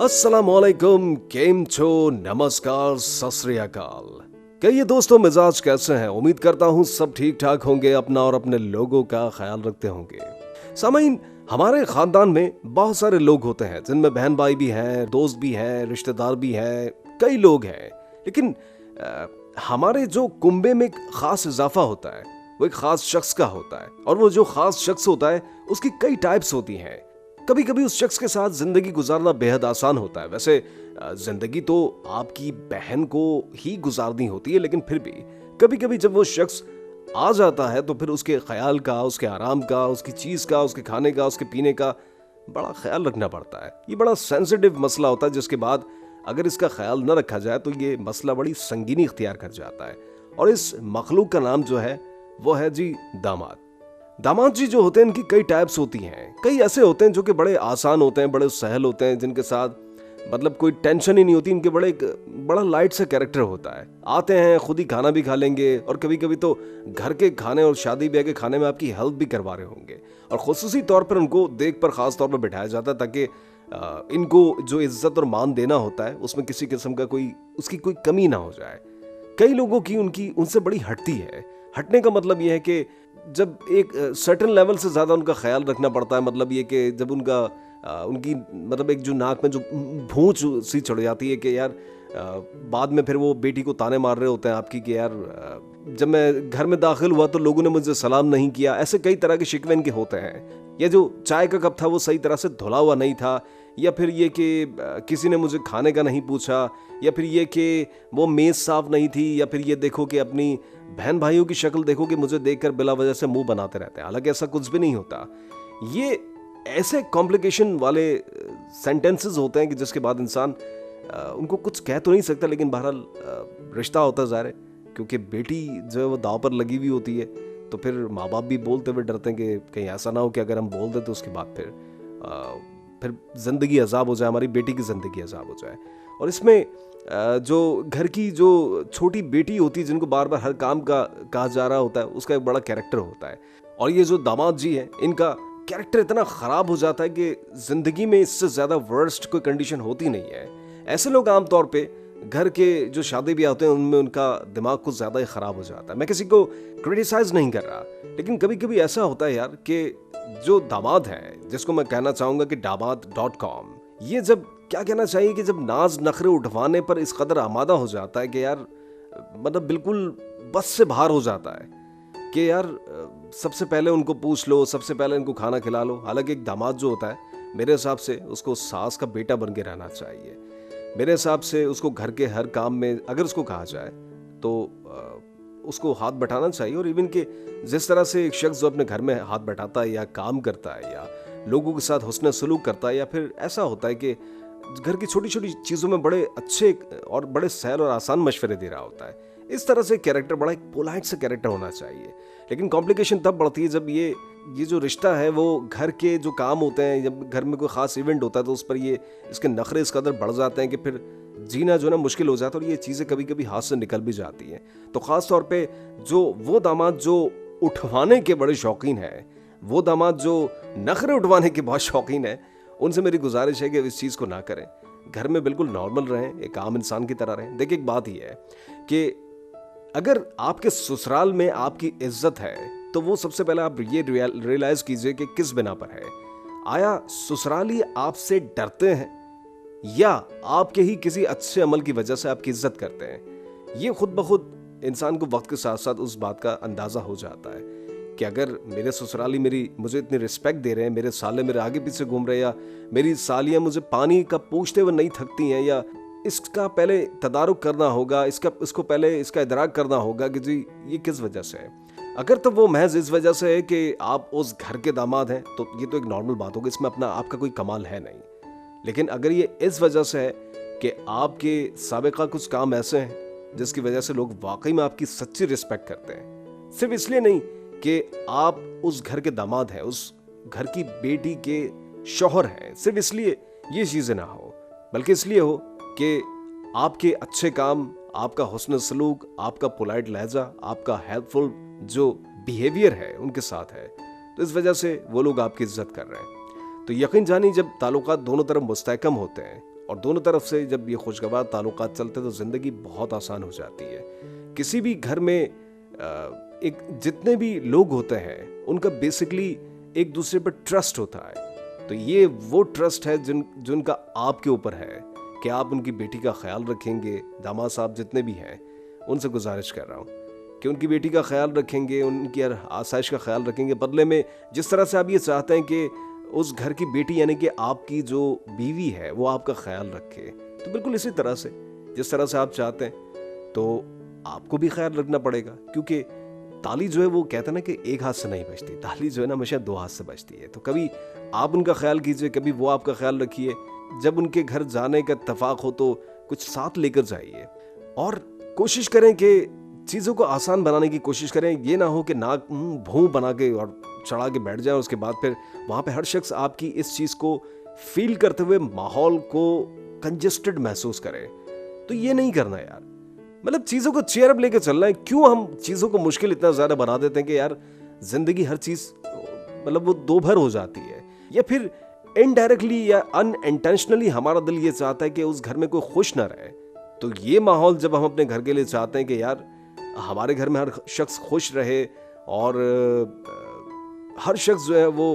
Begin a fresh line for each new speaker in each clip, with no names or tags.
अस्सलामुअलैकुम, केम छो, नमस्कार, सत श्री अकाल। कहिए दोस्तों, मिजाज कैसे हैं? उम्मीद करता हूँ सब ठीक ठाक होंगे, अपना और अपने लोगों का ख्याल रखते होंगे। सामाइन, हमारे खानदान में बहुत सारे लोग होते हैं जिनमें बहन भाई भी हैं, दोस्त भी हैं, रिश्तेदार भी हैं, कई लोग हैं। लेकिन हमारे जो कुंबे में एक खास इजाफा होता है वो एक खास शख्स का होता है, और वो जो खास शख्स होता है उसकी कई टाइप्स होती हैं। कभी कभी उस शख्स के साथ जिंदगी गुजारना बेहद आसान होता है। वैसे जिंदगी तो आपकी बहन को ही गुजारनी होती है, लेकिन फिर भी कभी कभी जब वो शख्स आ जाता है तो फिर उसके ख्याल का, उसके आराम का, उसकी चीज का, उसके खाने का, उसके पीने का बड़ा ख्याल रखना पड़ता है। ये बड़ा सेंसिटिव मसला होता है, जिसके बाद अगर इसका ख्याल न रखा जाए तो ये मसला बड़ी संगीनी इख्तियार कर जाता है। और इस मखलूक का नाम जो है वो है जी दामाद। दामाद जी जो होते हैं इनकी कई टाइप्स होती हैं। कई ऐसे होते हैं जो कि बड़े आसान होते हैं, बड़े सहल होते हैं, जिनके साथ मतलब कोई टेंशन ही नहीं होती। इनके बड़ा लाइट सा कैरेक्टर होता है। आते हैं, खुद ही खाना भी खा लेंगे, और कभी कभी तो घर के खाने और शादी ब्याह के खाने में आपकी हेल्प भी करवा रहे होंगे। और खुसूसी तौर पर उनको देख पर खास तौर पर बिठाया जाता है ताकि इनको जो इज्जत और मान देना होता है उसमें किसी किस्म का उसकी कोई कमी ना हो जाए। कई लोगों की उनसे बड़ी हटती है। हटने का मतलब यह है कि जब एक सर्टेन लेवल से ज़्यादा उनका ख्याल रखना पड़ता है। मतलब ये कि जब उनकी मतलब एक जो नाक में जो भूंच सी चढ़ जाती है कि यार बाद में फिर वो बेटी को ताने मार रहे होते हैं आपकी कि यार जब मैं घर में दाखिल हुआ तो लोगों ने मुझे सलाम नहीं किया। ऐसे कई तरह के शिकवे इनके होते हैं। या जो चाय का कप था वो सही तरह से धुला हुआ नहीं था, या फिर ये कि किसी ने मुझे खाने का नहीं पूछा, या फिर ये कि वो मेज़ साफ नहीं थी, या फिर ये देखो कि अपनी बहन भाइयों की शक्ल देखो कि मुझे देखकर बिला वजह से मुंह बनाते रहते हैं। हालांकि ऐसा कुछ भी नहीं होता। ये ऐसे कॉम्प्लिकेशन वाले सेंटेंसेस होते हैं कि जिसके बाद इंसान उनको कुछ कह तो नहीं सकता, लेकिन बहरहाल रिश्ता होता ज़ाहिर है, क्योंकि बेटी जो है वो दाव पर लगी हुई होती है। तो फिर माँ बाप भी बोलते हुए डरते हैं कि कहीं ऐसा ना हो कि अगर हम बोल दें तो उसके बाद फिर ज़िंदगी अजाब हो जाए, हमारी बेटी की ज़िंदगी अजाब हो जाए। और इसमें जो घर की जो छोटी बेटी होती है जिनको बार बार हर काम का कहा जा रहा होता है, उसका एक बड़ा कैरेक्टर होता है। और ये जो दामाद जी हैं इनका कैरेक्टर इतना ख़राब हो जाता है कि ज़िंदगी में इससे ज़्यादा वर्स्ट कोई कंडीशन होती नहीं है। ऐसे लोग आमतौर पे घर के जो शादी ब्याह होते हैं उनमें उनका दिमाग कुछ ज़्यादा ही ख़राब हो जाता है। मैं किसी को क्रिटिसाइज़ नहीं कर रहा, लेकिन कभी कभी ऐसा होता है यार कि जो दामाद है, जिसको मैं कहना चाहूँगा कि Damaad.com, ये जब क्या कहना चाहिए कि जब नाज नखरे उठवाने पर इस कदर आमादा हो जाता है कि यार मतलब बिल्कुल बस से बाहर हो जाता है कि यार सबसे पहले उनको पूछ लो, सबसे पहले इनको खाना खिला लो। हालांकि एक दामाद जो होता है मेरे हिसाब से उसको सास का बेटा बन के रहना चाहिए। मेरे हिसाब से उसको घर के हर काम में अगर उसको कहा जाए तो उसको हाथ बैठाना चाहिए। और इवन कि जिस तरह से एक शख्स जो अपने घर में हाथ बैठाता है या काम करता है या लोगों के साथ हुस्न सलूक करता है, या फिर ऐसा होता है कि घर की छोटी छोटी चीज़ों में बड़े अच्छे और बड़े सहल और आसान मशवरे दे रहा होता है, इस तरह से कैरेक्टर बड़ा एक पोलाइट से कैरेक्टर होना चाहिए। लेकिन कॉम्प्लिकेशन तब बढ़ती है जब ये जो रिश्ता है वो घर के जो काम होते हैं, जब घर में कोई ख़ास इवेंट होता है तो उस पर इसके नखरे इस कदर बढ़ जाते हैं कि फिर जीना जो है ना मुश्किल हो जाता है, और ये चीज़ें कभी कभी हाथ से निकल भी जाती हैं। तो ख़ास तौर पे जो वो दामाद जो उठवाने के बड़े शौकीन हैं, वो दामाद जो नखरे उठवाने के बहुत शौकीन है, उनसे मेरी गुजारिश है कि इस चीज़ को ना करें। घर में बिल्कुल नॉर्मल रहें, एक आम इंसान की तरह रहें। देखिए, एक बात ही है कि अगर आपके ससुराल में आपकी इज्जत है तो वो सबसे पहले आप ये रियलाइज कीजिए कि किस बिना पर है। आया ससुराली आपसे डरते हैं या आपके ही किसी अच्छे अमल की वजह से आपकी इज्जत करते हैं? ये खुद ब खुद इंसान को वक्त के साथ साथ उस बात का अंदाज़ा हो जाता है कि अगर मेरे ससुराली मुझे इतनी रिस्पेक्ट दे रहे हैं, मेरे साले मेरे आगे पीछे घूम रहे हैं, या मेरी सालियाँ मुझे पानी का पूछते हुए नहीं थकती हैं, या इसका पहले तदारुक करना होगा, इसको पहले इसका इदराक करना होगा कि जी ये किस वजह से है। अगर तो वो महज इस वजह से है कि आप उस घर के दामाद हैं तो ये तो एक नॉर्मल बात होगी, इसमें आपका कोई कमाल है नहीं। लेकिन अगर ये इस वजह से है कि आपके साबिका कुछ काम ऐसे हैं जिसकी वजह से लोग वाकई में आपकी सच्ची रिस्पेक्ट करते हैं, सिर्फ इसलिए नहीं कि आप उस घर के दामाद हैं, उस घर की बेटी के शौहर हैं, सिर्फ इसलिए ये चीज़ें ना हो, बल्कि इसलिए हो कि आपके अच्छे काम, आपका हुस्न सलूक, आपका पोलाइट लहजा, आपका हेल्पफुल जो बिहेवियर है उनके साथ है, तो इस वजह से वो लोग आपकी इज्जत कर रहे हैं। तो यकीन जानी जब ताल्लुकात दोनों तरफ मुस्तहकम होते हैं और दोनों तरफ से जब ये खुशगवार ताल्लुकात चलते हैं तो ज़िंदगी बहुत आसान हो जाती है। किसी भी घर में एक जितने भी लोग होते हैं उनका बेसिकली एक दूसरे पर ट्रस्ट होता है। तो ये वो ट्रस्ट है जिनका आपके ऊपर है कि आप उनकी बेटी का ख्याल रखेंगे। दामाद साहब जितने भी हैं उनसे गुजारिश कर रहा हूँ कि उनकी बेटी का ख्याल रखेंगे, उनकी हर आसाइश का ख्याल रखेंगे। बदले में जिस तरह से आप ये चाहते हैं कि उस घर की बेटी यानी कि आपकी जो बीवी है वो आपका ख्याल रखे, तो बिल्कुल इसी तरह से जिस तरह से आप चाहते हैं तो आपको भी ख्याल रखना पड़ेगा। क्योंकि ताली जो है वो कहते हैं ना कि एक हाथ से नहीं बजती, ताली जो है ना हमेशा दो हाथ से बजती है। तो कभी आप उनका ख्याल कीजिए, कभी वो आपका ख्याल रखिए। जब उनके घर जाने का इत्तेफाक हो तो कुछ साथ लेकर जाइए और कोशिश करें कि चीज़ों को आसान बनाने की कोशिश करें। ये ना हो कि नाक भूं बना के और चढ़ा के बैठ जाए, उसके बाद फिर वहाँ पे हर शख्स आपकी इस चीज़ को फील करते हुए माहौल को कंजेस्टेड महसूस करे। तो ये नहीं करना यार, मतलब चीज़ों को चेयर अप लेके चलना है। क्यों हम चीज़ों को मुश्किल इतना ज़्यादा बना देते हैं कि यार ज़िंदगी हर चीज़ मतलब वो दो भर हो जाती है, या फिर इनडायरेक्टली या अनइंटेंशनली हमारा दिल ये चाहता है कि उस घर में कोई खुश ना रहे। तो ये माहौल जब हम अपने घर के लिए चाहते हैं कि यार हमारे घर में हर शख्स खुश रहे और हर शख्स जो है वो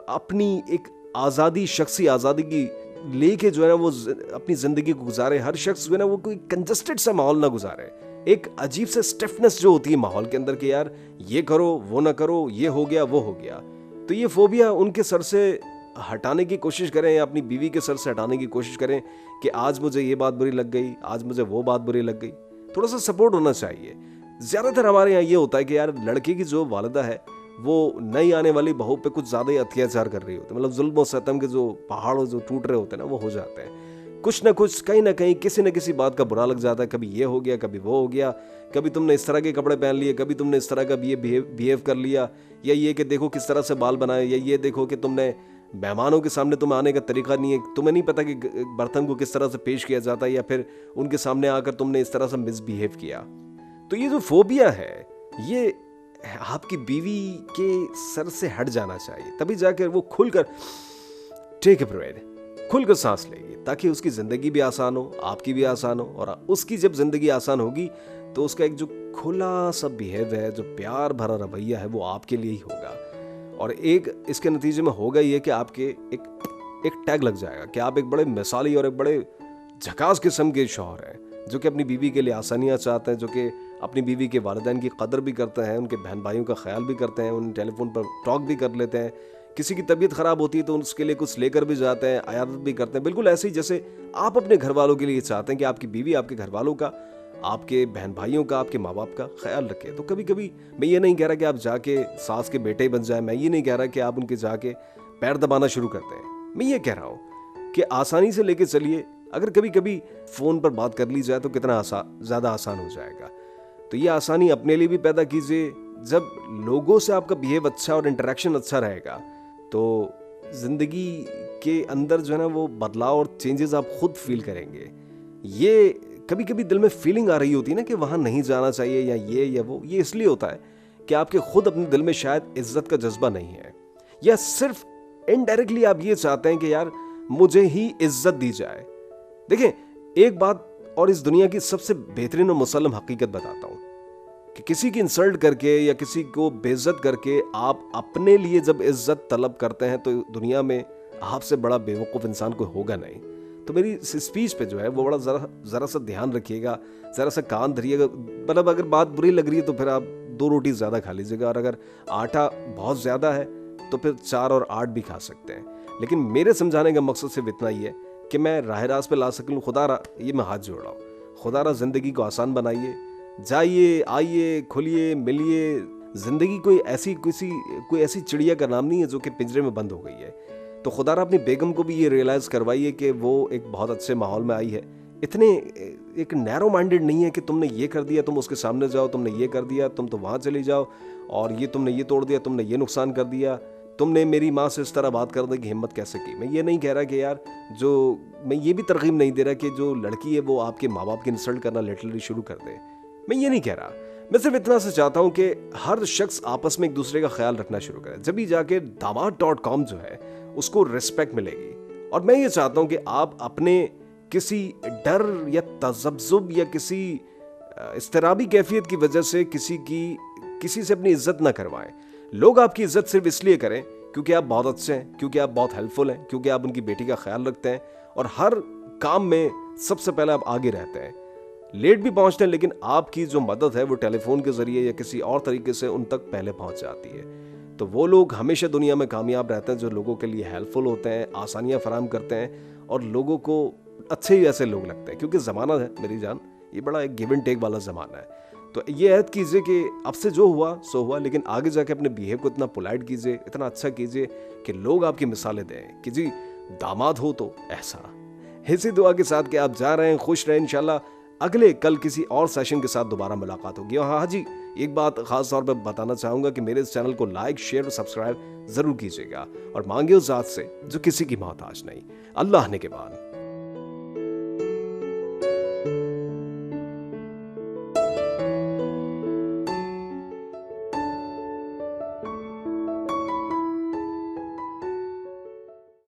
अपनी एक आज़ादी, शख्सी आज़ादी की लेके जो है ना वो अपनी ज़िंदगी को गुजारे। हर शख्स जो है ना वो कोई कंजस्टेड सा माहौल ना गुजारे। एक अजीब से स्टिफनेस जो होती है माहौल के अंदर कि यार ये करो वो ना करो, ये हो गया वो हो गया। तो ये फोबिया उनके सर से हटाने की कोशिश करें या अपनी बीवी के सर से हटाने की कोशिश करें कि आज मुझे ये बात बुरी लग गई, आज मुझे वो बात बुरी लग गई। थोड़ा सा सपोर्ट होना चाहिए। ज़्यादातर हमारे यहाँ ये होता है कि यार लड़के की जो वालिदा है वो नई आने वाली बहू पे कुछ ज़्यादा ही अत्याचार कर रही होती है। मतलब जुल्म और सितम के जो पहाड़ जो टूट रहे होते हैं ना वो हो जाते हैं। कुछ ना कुछ कहीं ना कहीं किसी न किसी बात का बुरा लग जाता है। कभी ये हो गया, कभी वो हो गया, कभी तुमने इस तरह के कपड़े पहन लिए, कभी तुमने इस तरह का बिहेव कर लिया, या ये कि देखो किस तरह से बाल बनाए, या ये देखो कि तुमने मेहमानों के सामने तुम्हें आने का तरीका नहीं है, तुम्हें नहीं पता कि बर्तन को किस तरह से पेश किया जाता है, या फिर उनके सामने आकर तुमने इस तरह से मिसबिहेव किया। तो ये जो फोबिया है ये आपकी बीवी के सर से हट जाना चाहिए, तभी जाकर वो खुलकर टेक अ ब्रेथ, खुलकर सांस लेगी, ताकि उसकी ज़िंदगी भी आसान हो, आपकी भी आसान हो। और उसकी जब ज़िंदगी आसान होगी तो उसका एक जो खुला सा बिहेव है, जो प्यार भरा रवैया है, वो आपके लिए ही होगा। और एक इसके नतीजे में होगा ये कि आपके एक टैग लग जाएगा कि आप एक बड़े मिसाली और एक बड़े झकास किस्म के शौहर हैं, जो कि अपनी बीवी के लिए आसानियाँ चाहते हैं, जो कि अपनी बीवी के वालिदैन की कदर भी करते हैं, उनके बहन भाइयों का ख्याल भी करते हैं, उन टेलीफोन पर टॉक भी कर लेते हैं। किसी की तबीयत ख़राब होती है तो उसके लिए कुछ लेकर भी जाते हैं, आयादत भी करते हैं। बिल्कुल ऐसे ही जैसे आप अपने घर वालों के लिए चाहते हैं कि आपकी बीवी आपके घर वालों का, आपके बहन भाइयों का, आपके माँ बाप का ख्याल रखे। तो कभी कभी मैं ये नहीं कह रहा कि आप जाके सास के बेटे बन जाए, मैं ये नहीं कह रहा कि आप उनके जाके पैर दबाना शुरू करते हैं। मैं ये कह रहा हूँ कि आसानी से लेके चलिए। अगर कभी कभी फ़ोन पर बात कर ली जाए तो कितना ज़्यादा आसान हो जाएगा। तो ये आसानी अपने लिए भी पैदा कीजिए। जब लोगों से आपका बिहेव अच्छा और इंटरेक्शन अच्छा रहेगा तो ज़िंदगी के अंदर जो है ना वो बदलाव और चेंजेस आप खुद फील करेंगे। ये कभी कभी दिल में फीलिंग आ रही होती है ना कि वहाँ नहीं जाना चाहिए या ये या वो, ये इसलिए होता है कि आपके खुद अपने दिल में शायद इज्जत का जज्बा नहीं है, या सिर्फ इनडायरेक्टली आप ये चाहते हैं कि यार मुझे ही इज्जत दी जाए। देखिए एक बात और इस दुनिया की सबसे बेहतरीन और मुसल्लम हकीकत बताता हूँ कि किसी की इंसल्ट करके या किसी को बेइज्जत करके आप अपने लिए जब इज्जत तलब करते हैं तो दुनिया में आपसे बड़ा बेवकूफ़ इंसान कोई होगा नहीं। तो मेरी स्पीच पे जो है वो बड़ा ज़रा सा ध्यान रखिएगा, ज़रा सा कान धरिएगा। मतलब अगर बात बुरी लग रही है तो फिर आप 2 रोटी ज़्यादा खा लीजिएगा, और अगर आटा बहुत ज़्यादा है तो फिर 4 और 8 भी खा सकते हैं। लेकिन मेरे समझाने का मकसद सिर्फ इतना ही है कि मैं राह रास्त पे ला सकूँ। खुदारा ये मैं हाथ जोड़ रहा हूँ, खुदारा ज़िंदगी को आसान बनाइए, जाइए आइए खुलिए मिलिए। ज़िंदगी कोई ऐसी चिड़िया का नाम नहीं है जो कि पिंजरे में बंद हो गई है। तो खुदारा अपनी बेगम को भी ये रियलाइज़ करवाइए कि वो एक बहुत अच्छे माहौल में आई है। इतने एक नैरो माइंडेड नहीं है कि तुमने ये कर दिया तुम उसके सामने जाओ, तुमने ये कर दिया तुम तो वहाँ चली जाओ, और ये तुमने ये तोड़ दिया, तुमने ये नुकसान कर दिया, तुमने मेरी माँ से इस तरह बात करने की हिम्मत कैसे की। मैं ये नहीं कह रहा कि यार मैं ये भी तरगीब नहीं दे रहा कि जो लड़की है वो आपके माँ बाप की इंसल्ट करना लिटरली शुरू कर दे। मैं ये नहीं कह रहा, मैं सिर्फ इतना से चाहता हूँ कि हर शख्स आपस में एक दूसरे का ख्याल रखना शुरू करे। जब भी जाके Damaad.com जो है उसको रिस्पेक्ट मिलेगी। और मैं ये चाहता हूँ कि आप अपने किसी डर या तज़ब्ज़ुब या किसी इस्तिराबी कैफियत की वजह से किसी से अपनी इज्जत ना करवाएं। लोग आपकी इज्जत सिर्फ इसलिए करें क्योंकि आप बहुत अच्छे हैं, क्योंकि आप बहुत हेल्पफुल हैं, क्योंकि आप उनकी बेटी का ख्याल रखते हैं और हर काम में सबसे पहले आप आगे रहते हैं। लेट भी पहुंचते हैं लेकिन आपकी जो मदद है वो टेलीफोन के जरिए या किसी और तरीके से उन तक पहले पहुंच जाती है। तो वो लोग हमेशा दुनिया में कामयाब रहते हैं जो लोगों के लिए हेल्पफुल होते हैं, आसानियां फराहम करते हैं और लोगों को अच्छे ही ऐसे लोग लगते हैं। क्योंकि ज़माना है मेरी जान, ये बड़ा एक गिव एंड टेक वाला ज़माना है। तो ये ऐड कीजिए कि अब से जो हुआ सो हुआ, लेकिन आगे जाके अपने बिहेव को इतना पोलाइट कीजिए, इतना अच्छा कीजिए कि लोग आपकी मिसालें दें कि जी दामाद हो तो ऐसा। इसी दुआ के साथ कि आप जा रहे हैं, खुश रहें। इंशाल्लाह अगले कल किसी और सेशन के साथ दोबारा मुलाकात होगी। और हाँ जी, एक बात खास तौर पर बताना चाहूँगा कि मेरे इस चैनल को लाइक, शेयर और सब्सक्राइब ज़रूर कीजिएगा और मांगे उस ज़ात से जो किसी की मोहताज नहीं, अल्लाह ने के बाद।